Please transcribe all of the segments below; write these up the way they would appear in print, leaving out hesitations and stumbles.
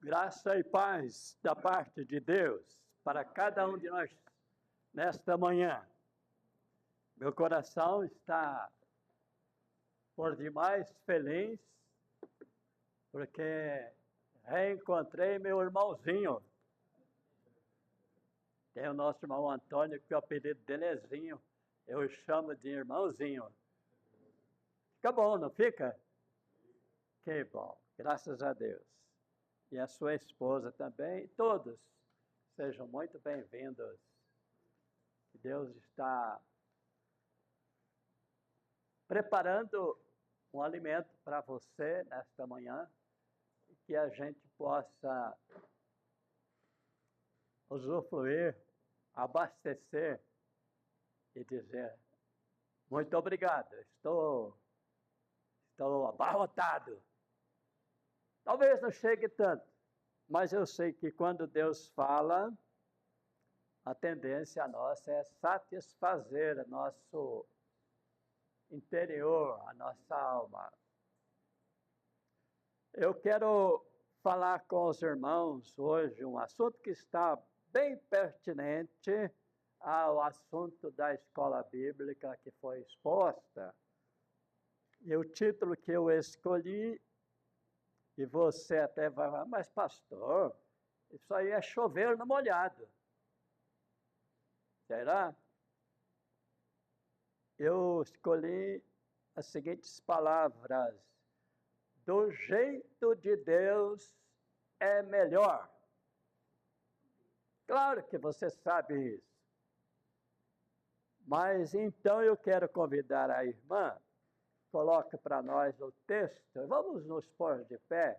Graça e paz da parte de Deus para cada um de nós nesta manhã. Meu coração está por demais feliz porque reencontrei meu irmãozinho. Tem o nosso irmão Antônio, que o apelido dele é Zinho. Eu o chamo de irmãozinho. Fica bom, não fica? Que bom, graças a Deus. E a sua esposa também, todos sejam muito bem-vindos. Deus está preparando um alimento para você nesta manhã e que a gente possa usufruir, abastecer e dizer muito obrigado, estou abarrotado. Talvez não chegue tanto, mas eu sei que quando Deus fala, a tendência nossa é satisfazer nosso interior, a nossa alma. Eu quero falar com os irmãos hoje um assunto que está bem pertinente ao assunto da escola bíblica que foi exposta. E o título que eu escolhi, e você até vai falar, mas pastor, isso aí é chover no molhado. Será? Eu escolhi as seguintes palavras: do jeito de Deus é melhor. Claro que você sabe isso. Mas então eu quero convidar a irmã, coloque para nós o texto, vamos nos pôr de pé,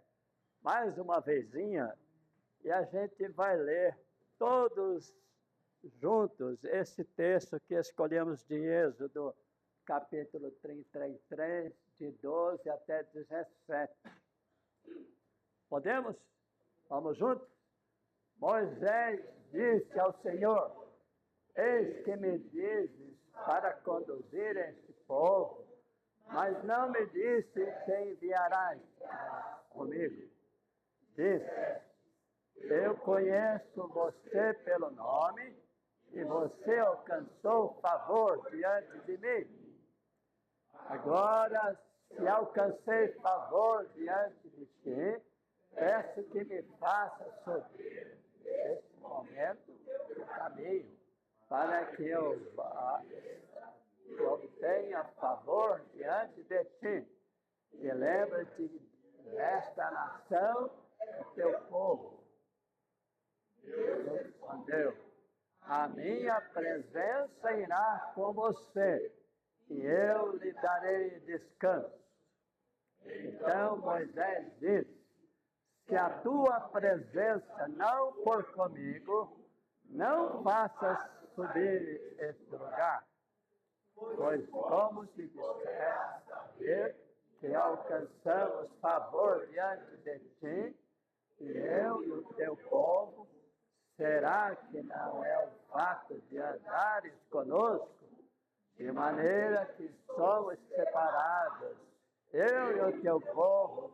mais uma vezinha, e a gente vai ler todos juntos esse texto que escolhemos de Êxodo, capítulo 33, de 12 até 17. Podemos? Vamos juntos? Moisés disse ao Senhor: eis que me dizes para conduzir este povo, mas não me disse quem enviarás comigo. Disse: eu conheço você pelo nome, e você alcançou favor diante de mim. Agora, se alcancei favor diante de ti, peço que me faça subir nesse momento o caminho, para que eu obtenha favor diante de ti. E lembra-te desta nação, o teu povo. Deus respondeu: a minha presença irá com você, e eu lhe darei descanso. Então Moisés disse: se a tua presença não for comigo, não faças subir este lugar, pois como te disser saber que alcançamos favor diante de ti, e eu e o teu povo, será que não é o fato de andares conosco, de maneira que somos separados, eu e o teu povo,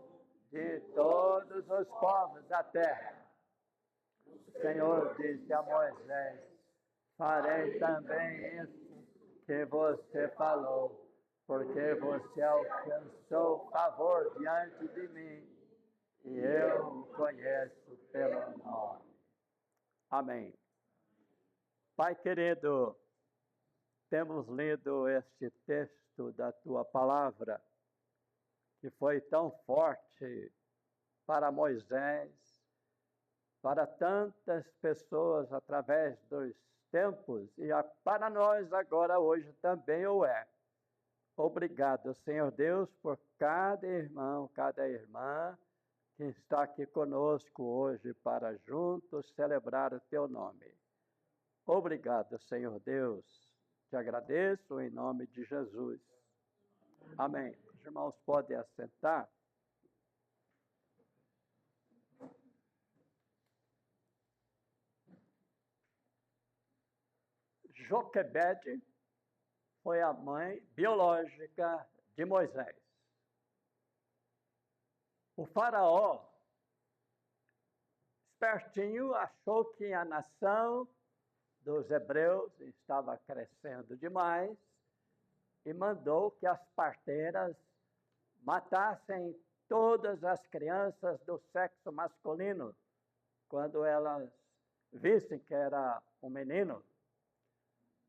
de todos os povos da terra? O Senhor disse a Moisés: farei também isso que você falou, porque você alcançou favor diante de mim, e eu o conheço pelo nome. Amém. Pai querido, temos lido este texto da tua palavra, que foi tão forte para Moisés, para tantas pessoas através dos tempos, e para nós agora, hoje, também o é. Obrigado, Senhor Deus, por cada irmão, cada irmã que está aqui conosco hoje para juntos celebrar o teu nome. Obrigado, Senhor Deus. Te agradeço em nome de Jesus. Amém. Os irmãos podem assentar. Joquebede foi a mãe biológica de Moisés. O faraó espertinho, achou que a nação dos hebreus estava crescendo demais e mandou que as parteiras matassem todas as crianças do sexo masculino quando elas vissem que era um menino.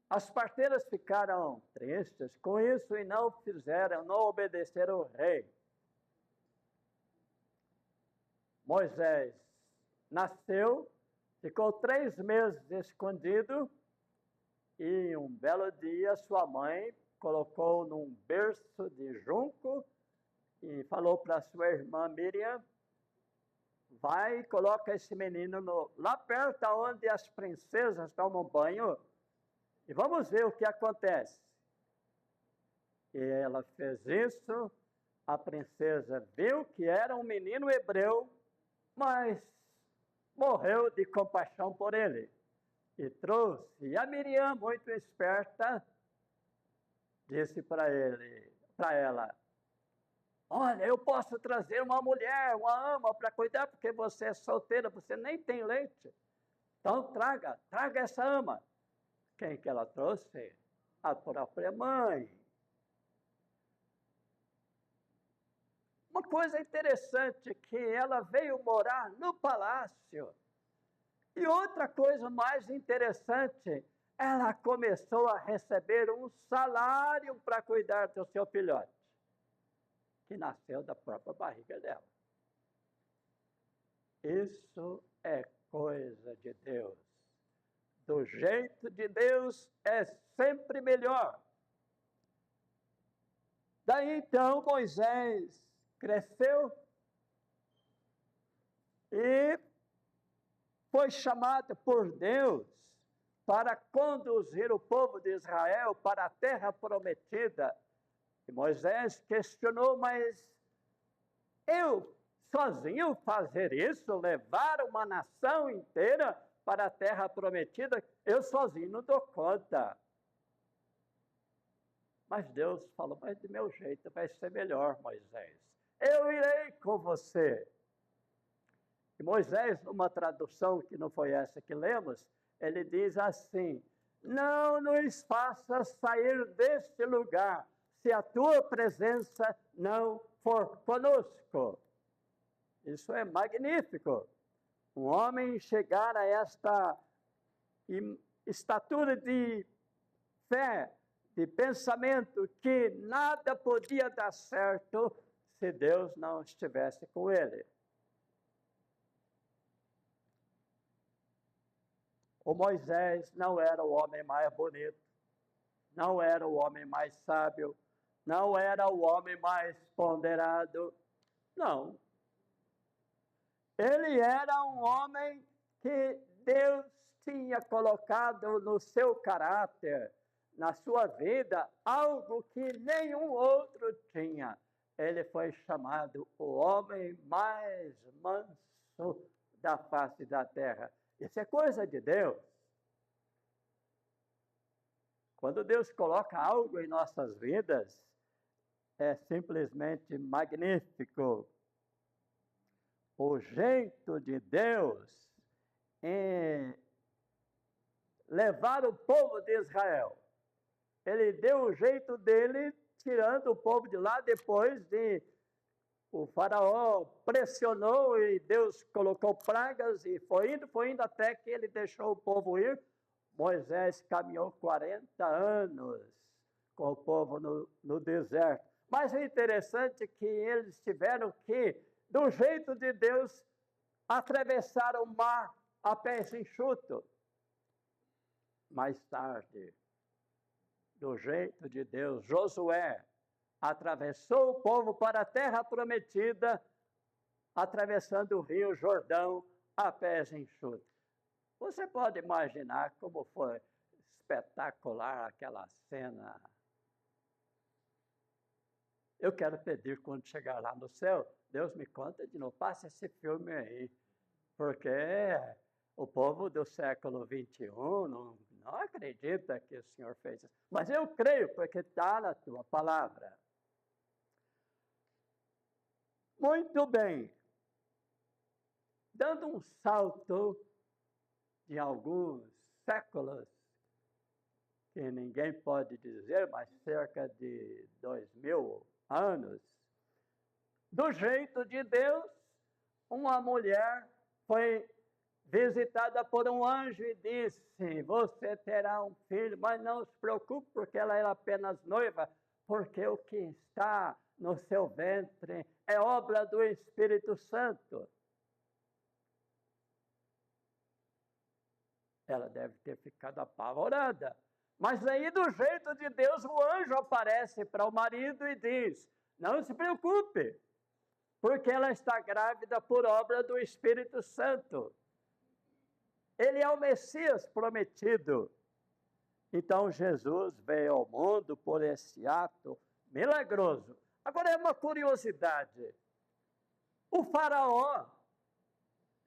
As parteiras ficaram tristes com isso e não obedeceram ao rei. Moisés nasceu, ficou 3 meses escondido e um belo dia sua mãe colocou num berço de junco e falou para sua irmã Miriam: vai e coloca esse menino lá perto onde as princesas tomam banho e vamos ver o que acontece. E ela fez isso, a princesa viu que era um menino hebreu, mas morreu de compaixão por ele e trouxe. E a Miriam, muito esperta, disse para ela: olha, eu posso trazer uma mulher, uma ama para cuidar, porque você é solteira, você nem tem leite. Então traga essa ama. Quem que ela trouxe? A própria mãe. Uma coisa interessante, que ela veio morar no palácio. E outra coisa mais interessante, ela começou a receber um salário para cuidar do seu filhote, que nasceu da própria barriga dela. Isso é coisa de Deus. Do jeito de Deus é sempre melhor. Daí então Moisés cresceu e foi chamado por Deus para conduzir o povo de Israel para a terra prometida. E Moisés questionou: mas eu sozinho fazer isso, levar uma nação inteira para a terra prometida, eu sozinho não dou conta. Mas Deus falou: mas do meu jeito vai ser melhor, Moisés. Eu irei com você. E Moisés, numa tradução que não foi essa que lemos, ele diz assim: não nos faça sair deste lugar, se a tua presença não for conosco. Isso é magnífico. Um homem chegar a esta estatura de fé, de pensamento, que nada podia dar certo se Deus não estivesse com ele. O Moisés não era o homem mais bonito, não era o homem mais sábio, não era o homem mais ponderado, não. Ele era um homem que Deus tinha colocado no seu caráter, na sua vida, algo que nenhum outro tinha. Ele foi chamado o homem mais manso da face da terra. Isso é coisa de Deus. Quando Deus coloca algo em nossas vidas, é simplesmente magnífico. O jeito de Deus em levar o povo de Israel. Ele deu o jeito dele, tirando o povo de lá, depois de o faraó pressionou e Deus colocou pragas e foi indo até que ele deixou o povo ir. Moisés caminhou 40 anos com o povo no deserto. Mas é interessante que eles tiveram que, do jeito de Deus, atravessar o mar a pés enxuto. Mais tarde, do jeito de Deus, Josué atravessou o povo para a terra prometida, atravessando o rio Jordão a pés enxutos. Você pode imaginar como foi espetacular aquela cena. Eu quero pedir, quando chegar lá no céu, Deus me conta de novo, passa esse filme aí, porque o povo do século XXI não acredita que o Senhor fez isso. Mas eu creio, porque está na tua palavra. Muito bem. dando um salto de alguns séculos, que ninguém pode dizer, mas cerca de 2000 anos, do jeito de Deus, uma mulher foi visitada por um anjo e disse: você terá um filho, mas não se preocupe, porque ela era apenas noiva, porque o que está no seu ventre é obra do Espírito Santo. Ela deve ter ficado apavorada. Mas aí, do jeito de Deus, o anjo aparece para o marido e diz: não se preocupe, porque ela está grávida por obra do Espírito Santo. Ele é o Messias prometido. Então, Jesus veio ao mundo por esse ato milagroso. Agora, é uma curiosidade. O faraó,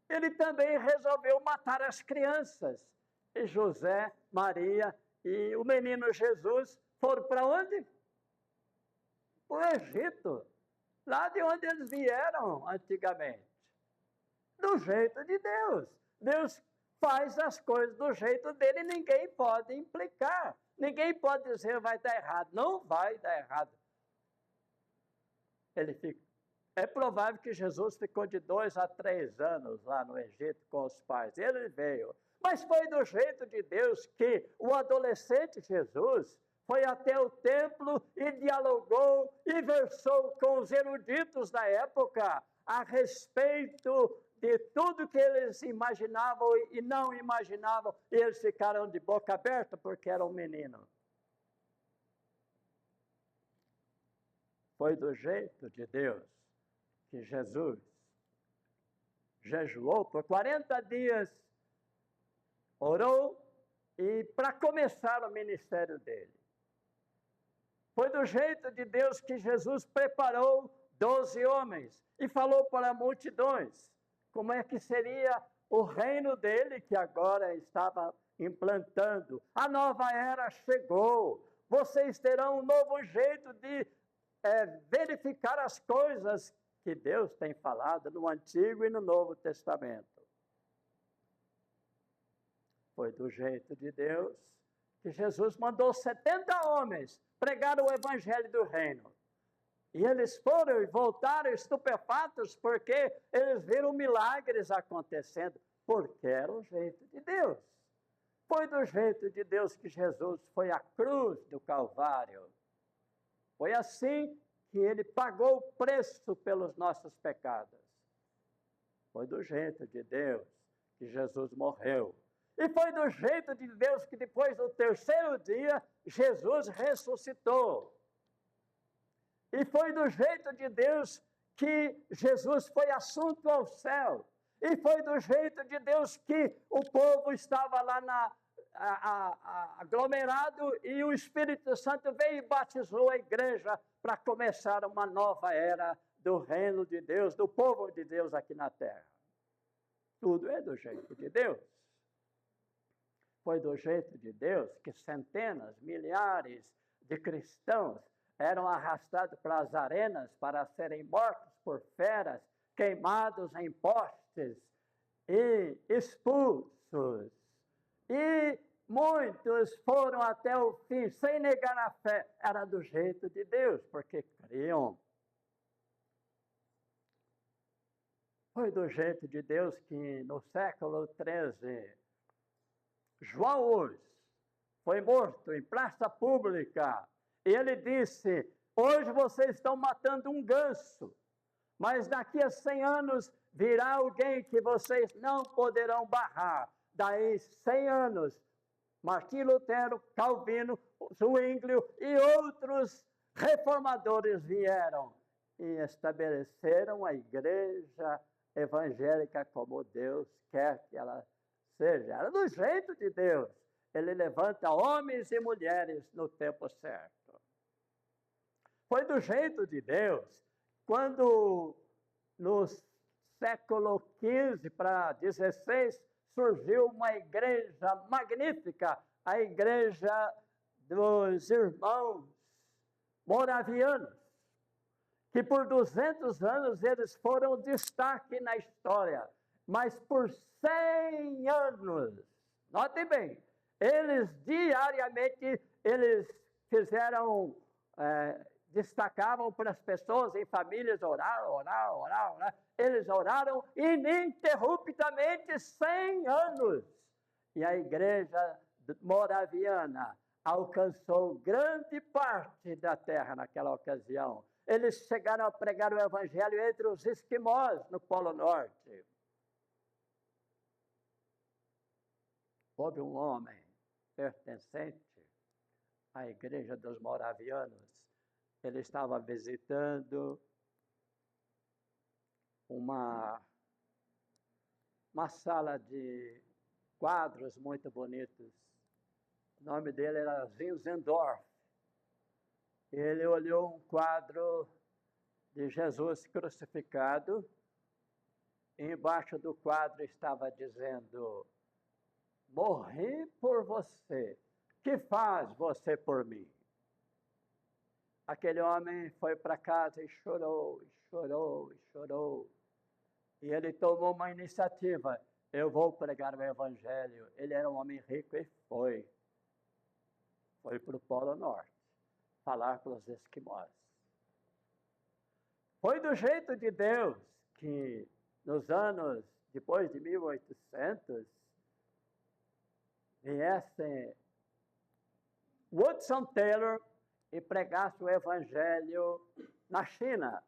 ele também resolveu matar as crianças. E José, Maria e o menino Jesus foram para onde? Para o Egito, lá de onde eles vieram antigamente. Do jeito de Deus. Deus faz as coisas do jeito dele e ninguém pode implicar. Ninguém pode dizer vai dar errado. Não vai dar errado. É provável que Jesus ficou de 2 a 3 anos lá no Egito com os pais. Ele veio. Mas foi do jeito de Deus que o adolescente Jesus foi até o templo e dialogou e versou com os eruditos da época a respeito de tudo que eles imaginavam e não imaginavam. E eles ficaram de boca aberta porque era um menino. Foi do jeito de Deus que Jesus jejuou por 40 dias, orou e para começar o ministério dele. Foi do jeito de Deus que Jesus preparou 12 homens e falou para multidões como é que seria o reino dele que agora estava implantando. A nova era chegou. Vocês terão um novo jeito de verificar as coisas que Deus tem falado no Antigo e no Novo Testamento. Foi do jeito de Deus que Jesus mandou 70 homens pregar o evangelho do reino. E eles foram e voltaram estupefatos porque eles viram milagres acontecendo, porque era o jeito de Deus. Foi do jeito de Deus que Jesus foi à cruz do Calvário. Foi assim que ele pagou o preço pelos nossos pecados. Foi do jeito de Deus que Jesus morreu. E foi do jeito de Deus que depois do terceiro dia, Jesus ressuscitou. E foi do jeito de Deus que Jesus foi assunto ao céu. E foi do jeito de Deus que o povo estava lá aglomerado e o Espírito Santo veio e batizou a igreja para começar uma nova era do reino de Deus, do povo de Deus aqui na terra. Tudo é do jeito de Deus. Foi do jeito de Deus que centenas, milhares de cristãos eram arrastados para as arenas para serem mortos por feras, queimados em postes e expulsos. E muitos foram até o fim, sem negar a fé. Era do jeito de Deus, porque criam. Foi do jeito de Deus que no século XIII, João Hus foi morto em praça pública. E ele disse: hoje vocês estão matando um ganso, mas daqui a 100 anos virá alguém que vocês não poderão barrar. Daí 100 anos, Martim Lutero, Calvino, Zwinglio e outros reformadores vieram e estabeleceram a igreja evangélica como Deus quer que ela seja. Era do jeito de Deus. Ele levanta homens e mulheres no tempo certo. Foi do jeito de Deus quando no século XV para XVI surgiu uma igreja magnífica, a igreja dos irmãos moravianos, que por 200 anos eles foram destaque na história. mas por 100 anos. Notem bem, eles diariamente, eles fizeram, destacavam para as pessoas em famílias, orar. Eles oraram ininterruptamente 100 anos. E a igreja moraviana alcançou grande parte da terra naquela ocasião. Eles chegaram a pregar o evangelho entre os esquimós no Polo Norte. Houve um homem pertencente à igreja dos moravianos. Ele estava visitando uma sala de quadros muito bonitos. O nome dele era Zinzendorf. Ele olhou um quadro de Jesus crucificado. E embaixo do quadro estava dizendo: morri por você. Que faz você por mim? Aquele homem foi para casa e chorou. E ele tomou uma iniciativa. Eu vou pregar o evangelho. Ele era um homem rico e foi. Foi para o Polo Norte falar para os esquimós. Foi do jeito de Deus que nos anos depois de 1800 viesse Hudson Taylor e pregasse o evangelho na China.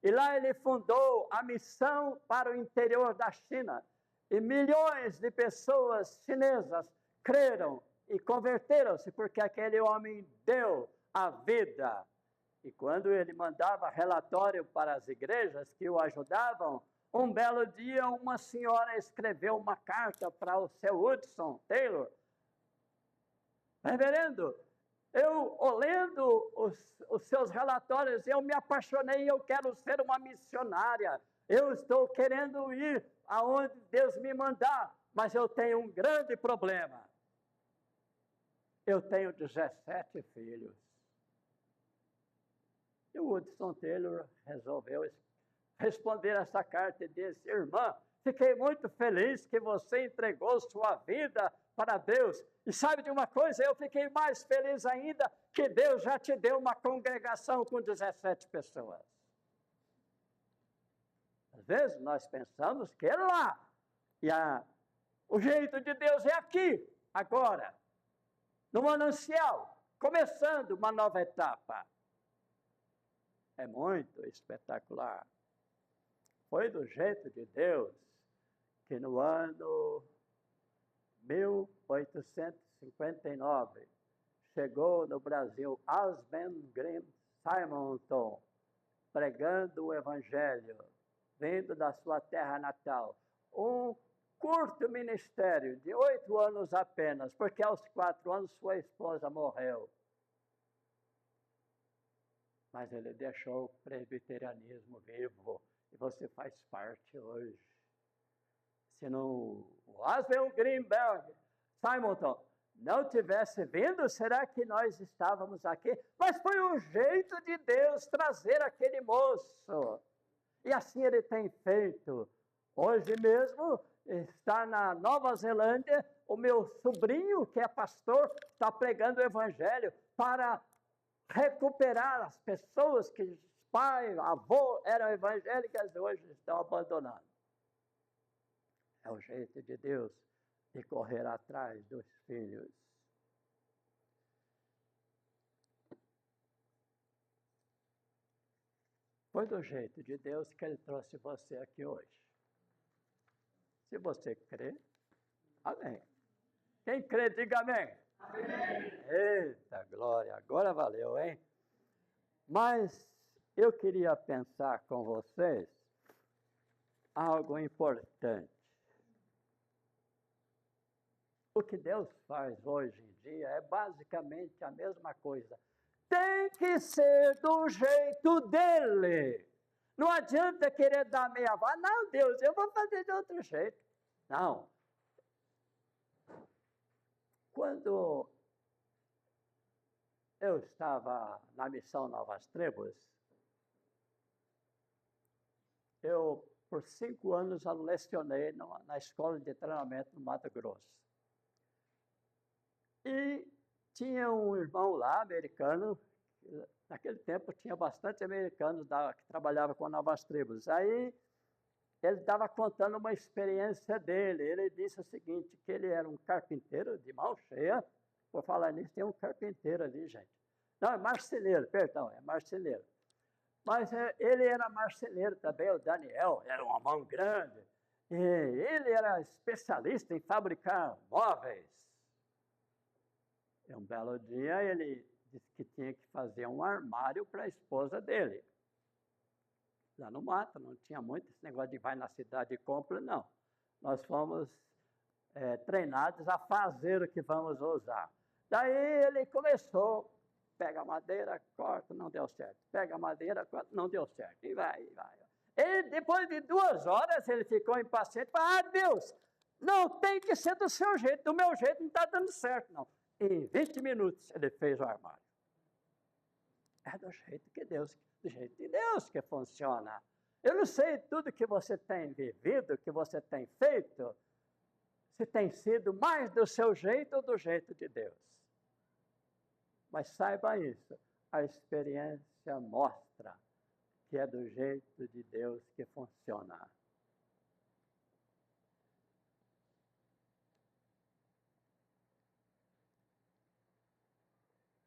E lá ele fundou a missão para o interior da China. E milhões de pessoas chinesas creram e converteram-se, porque aquele homem deu a vida. E quando ele mandava relatório para as igrejas que o ajudavam, um belo dia uma senhora escreveu uma carta para o seu Hudson Taylor. Reverendo, eu, lendo os seus relatórios, eu me apaixonei, eu quero ser uma missionária. Eu estou querendo ir aonde Deus me mandar, mas eu tenho um grande problema. Eu tenho 17 filhos. E o Hudson Taylor resolveu responder essa carta e disse: irmã, fiquei muito feliz que você entregou sua vida para Deus. E sabe de uma coisa? Eu fiquei mais feliz ainda que Deus já te deu uma congregação com 17 pessoas. Às vezes nós pensamos que é lá. E o jeito de Deus é aqui, agora, no manancial, começando uma nova etapa. É muito espetacular. Foi do jeito de Deus que no ano 1859 chegou no Brasil Asben Green Simonton, pregando o evangelho, vindo da sua terra natal. Um curto ministério de 8 anos apenas, porque aos 4 anos sua esposa morreu. Mas ele deixou o presbiterianismo vivo, e você faz parte hoje. Se não o Asben Greenberg Simonton não tivesse vindo, será que nós estávamos aqui? Mas foi um jeito de Deus trazer aquele moço. E assim ele tem feito. Hoje mesmo está na Nova Zelândia, o meu sobrinho, que é pastor, está pregando o evangelho para recuperar as pessoas que pai, avô eram evangélicas e hoje estão abandonando. É o jeito de Deus de correr atrás dos filhos. Foi do jeito de Deus que Ele trouxe você aqui hoje. Se você crê, amém. Quem crê, diga amém. Amém. Eita, glória, agora valeu, hein? Mas eu queria pensar com vocês algo importante. O que Deus faz hoje em dia é basicamente a mesma coisa. Tem que ser do jeito dele. Não adianta querer dar meia volta. Não, Deus, eu vou fazer de outro jeito. Não. Quando eu estava na missão Novas Tribos, eu por 5 anos eu lecionei na escola de treinamento no Mato Grosso. E tinha um irmão lá, americano, naquele tempo tinha bastante americanos que trabalhavam com novas tribos. Aí ele estava contando uma experiência dele. Ele disse o seguinte, que ele era um carpinteiro de mão cheia. Por falar nisso, tem um carpinteiro ali, gente. Não, é marceneiro, perdão, é marceneiro. Mas ele era marceneiro também, o Daniel, era uma mão grande. E ele era especialista em fabricar móveis. E um belo dia ele disse que tinha que fazer um armário para a esposa dele. Lá no mato, não tinha muito esse negócio de vai na cidade e compra, não. Nós fomos treinados a fazer o que vamos usar. Daí ele começou, pega a madeira, corta, não deu certo. Pega a madeira, corta, não deu certo. E vai. E depois de 2 horas ele ficou impaciente, falou, Deus, não tem que ser do seu jeito, do meu jeito não está dando certo, não. Em 20 minutos ele fez o armário. É do jeito de Deus que funciona. Eu não sei tudo que você tem vivido, que você tem feito, se tem sido mais do seu jeito ou do jeito de Deus. Mas saiba isso, a experiência mostra que é do jeito de Deus que funciona.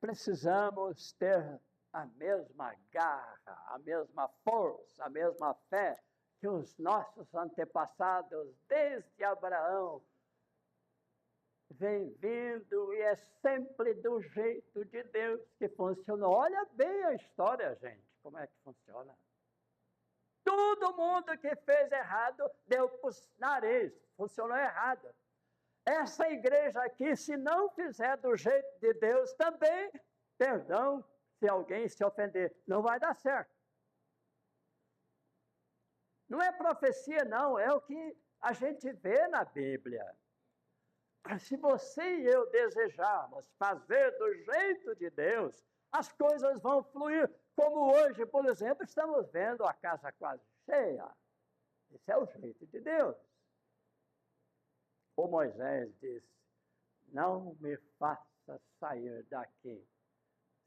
Precisamos ter a mesma garra, a mesma força, a mesma fé que os nossos antepassados, desde Abraão, vem vindo e é sempre do jeito de Deus que funciona. Olha bem a história, gente, como é que funciona. Todo mundo que fez errado deu para os nariz, funcionou errado. Essa igreja aqui, se não fizer do jeito de Deus também, perdão, se alguém se ofender, não vai dar certo. Não é profecia, não, é o que a gente vê na Bíblia. Se você e eu desejarmos fazer do jeito de Deus, as coisas vão fluir. Como hoje, por exemplo, estamos vendo a casa quase cheia. Esse é o jeito de Deus. O Moisés disse, não me faça sair daqui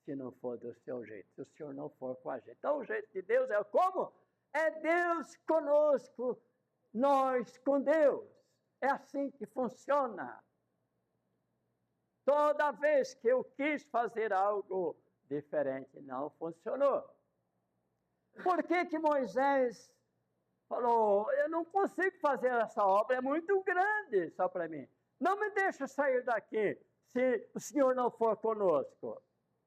se não for do seu jeito, se o Senhor não for com a gente. Então, o jeito de Deus é como? É Deus conosco, nós com Deus. É assim que funciona. Toda vez que eu quis fazer algo diferente, não funcionou. Por que Moisés falou, eu não consigo fazer essa obra, é muito grande só para mim. Não me deixe sair daqui se o Senhor não for conosco.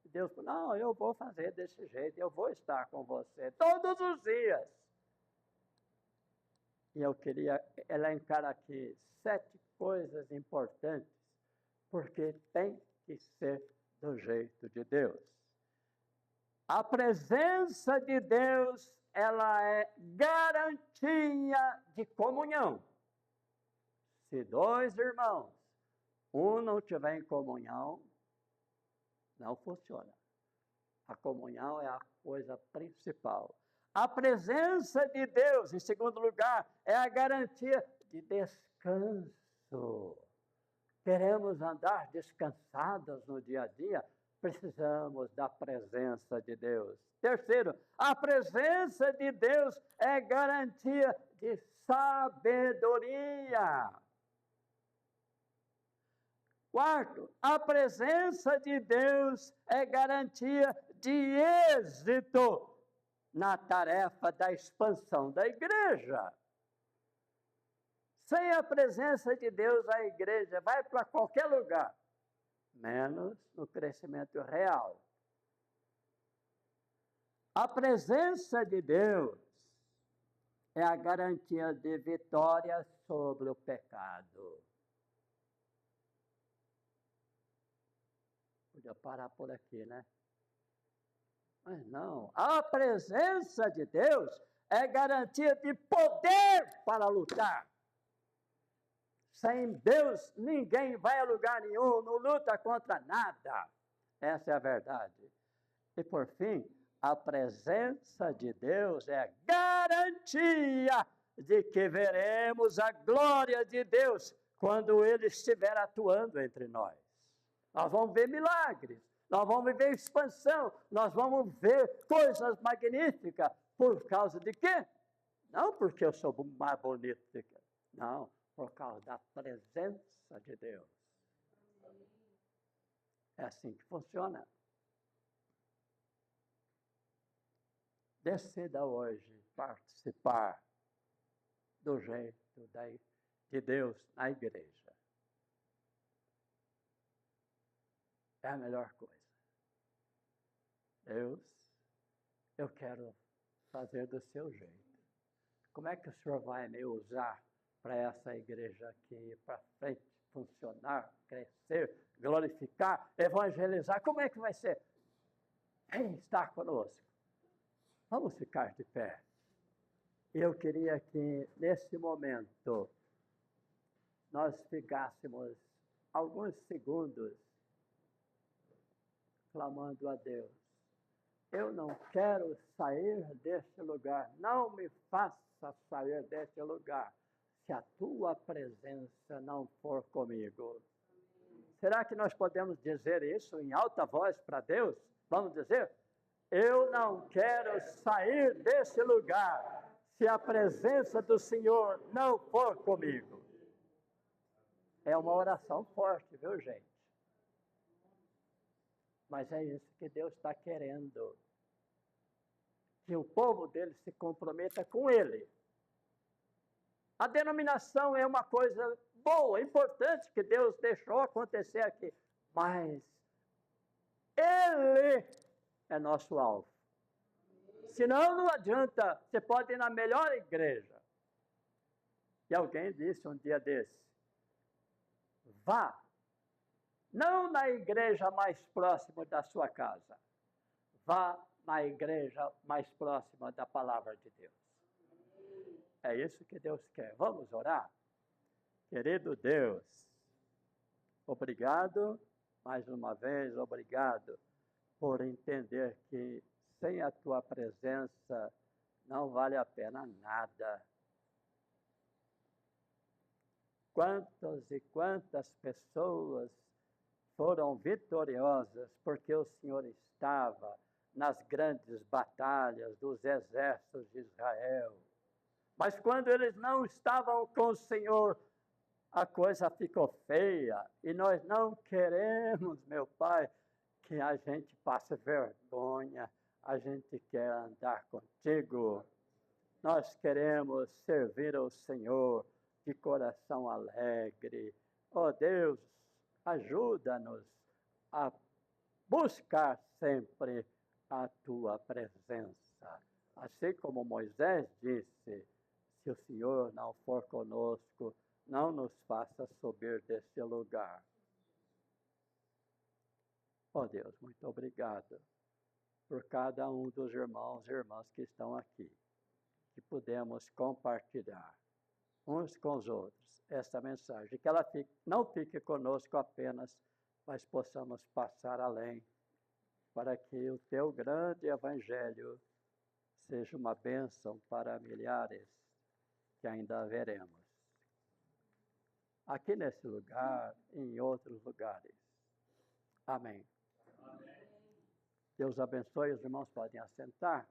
Deus falou, não, eu vou fazer desse jeito, eu vou estar com você todos os dias. E eu queria elencar aqui 7 coisas importantes, porque tem que ser do jeito de Deus. A presença de Deus, ela é garantia de comunhão. Se 2 irmãos, um não tiver em comunhão, não funciona. A comunhão é a coisa principal. A presença de Deus, em segundo lugar, é a garantia de descanso. Queremos andar descansados no dia a dia, precisamos da presença de Deus. Terceiro, a presença de Deus é garantia de sabedoria. Quarto, a presença de Deus é garantia de êxito na tarefa da expansão da igreja. Sem a presença de Deus, a igreja vai para qualquer lugar, menos no crescimento real. A presença de Deus é a garantia de vitória sobre o pecado. Podia parar por aqui, né? Mas não, a presença de Deus é garantia de poder para lutar. Sem Deus, ninguém vai a lugar nenhum, não luta contra nada. Essa é a verdade. E por fim, a presença de Deus é garantia de que veremos a glória de Deus quando Ele estiver atuando entre nós. Nós vamos ver milagres, nós vamos ver expansão, nós vamos ver coisas magníficas. Por causa de quê? Não porque eu sou mais bonito do que... Não, por causa da presença de Deus. É assim que funciona. Decida hoje participar do jeito de Deus na igreja. É a melhor coisa. Deus, eu quero fazer do seu jeito. Como é que o Senhor vai me usar para essa igreja aqui ir para frente, funcionar, crescer, glorificar, evangelizar? Como é que vai ser? Vem estar conosco. Vamos ficar de pé. Eu queria que, nesse momento, nós ficássemos alguns segundos clamando a Deus. Eu não quero sair deste lugar. Não me faça sair deste lugar se a tua presença não for comigo. Será que nós podemos dizer isso em alta voz para Deus? Vamos dizer? Eu não quero sair desse lugar se a presença do Senhor não for comigo. É uma oração forte, viu, gente? Mas é isso que Deus está querendo. Que o povo dele se comprometa com ele. A denominação é uma coisa boa, importante, que Deus deixou acontecer aqui. Mas ele é nosso alvo. Senão não adianta, você pode ir na melhor igreja. E alguém disse um dia desse, vá, não na igreja mais próxima da sua casa, vá na igreja mais próxima da palavra de Deus. É isso que Deus quer. Vamos orar? Querido Deus, obrigado, mais uma vez, obrigado por entender que sem a tua presença não vale a pena nada. Quantas e quantas pessoas foram vitoriosas porque o Senhor estava nas grandes batalhas dos exércitos de Israel. Mas quando eles não estavam com o Senhor, a coisa ficou feia. E nós não queremos, meu Pai, que a gente passe vergonha. A gente quer andar contigo. Nós queremos servir ao Senhor de coração alegre. Oh Deus, ajuda-nos a buscar sempre a tua presença. Assim como Moisés disse, se o Senhor não for conosco, não nos faça subir deste lugar. Oh Deus, muito obrigado por cada um dos irmãos e irmãs que estão aqui, que pudemos compartilhar uns com os outros esta mensagem, que ela não fique conosco apenas, mas possamos passar além, para que o teu grande evangelho seja uma bênção para milhares que ainda veremos. Aqui nesse lugar e em outros lugares. Amém. Amém. Deus abençoe, os irmãos podem assentar.